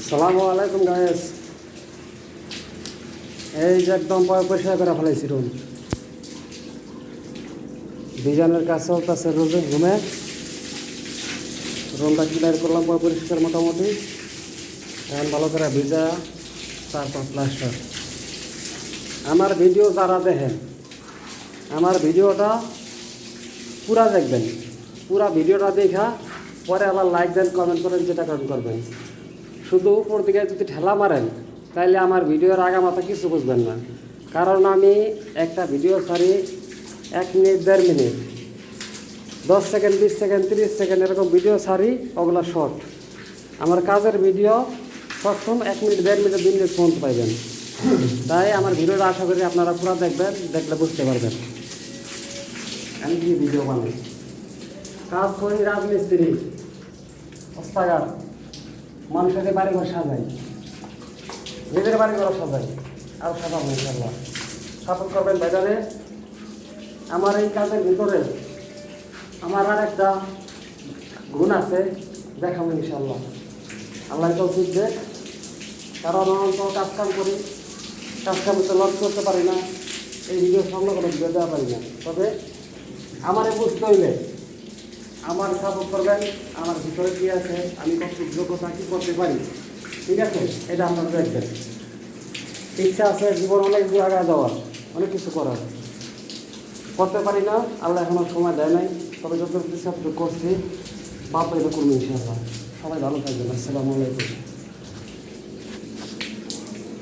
সালামু আলাইকুম গায়েস। এই যে একদম পরিষ্কার করে ফেলাইছি রুম। ডিজাইনের কাজ চলতেছে রোজে রুমে। রুমটা ক্লিয়ার করলাম পরিষ্কার মোটামুটি। এখন ভালো করে ভিজা, তারপর প্লাস্টার। আমার ভিডিও যারা দেখেন, আমার ভিডিওটা পুরা দেখবেন। পুরা ভিডিওটা দেখা পরে আবার লাইক দেন, কমেন্ট করেন, যেটা কমেন্ট করবেন। শুধু উপর দিকে যদি ঠেলা মারেন তাইলে আমার ভিডিওর আগামাথা কিছু বুঝবেন না। কারণ আমি একটা ভিডিও ছাড়ি 1 minute 1.5 minute, 10 second 20 second 30 second এরকম ভিডিও ছাড়ি, ওগুলো শর্ট। আমার কাজের ভিডিও সবসময় 1 মিনিট 1.5 মিনিট 2 মিনিট পর্যন্ত পাইবেন। তাই আমার ভিডিওটা আশা করি আপনারা পুরো দেখবেন, দেখলে বুঝতে পারবেন আমি কি ভিডিও বানাই। কাজ করি রাজমিস্ত্রি, অস্তাগার, মানুষের বাড়িঘর সাজাই, নিজের বাড়িঘর সাজাই, আর সাজাবো ইনশাল্লাহ। সাপোর্ট করবেন বাজারে। আমার এই কাজের ভিতরে আমার আর একটা গুণ আছে, দেখাবো ইনশাল্লাহ। আল্লাহ তৌফিক দেখ। কারণ আমি তো কাজকাম করি, কাজকাম তো লস করতে পারি না, এই ভিডিও সামনে কোনো ভিডিও দেওয়া পারি না। তবে আমার বুঝতে হইলে আমার সাপোর্ট করবেন, আমার ভিতরে কী আছে, আমি কত যোগ্যতা কী করতে পারি, ঠিক আছে, এটা আপনারা দেখবেন। ইচ্ছা আছে জীবন অনেক দূর আগে যাওয়ার, অনেক কিছু করার, করতে পারি না, আল্লাহ এখনও সময় দেয় নাই। তবে যত কিছু করছি বাপ এটা করবো ইনশাআল্লাহ। সবাই ভালো থাকবেন। আসসালামু আলাইকুম।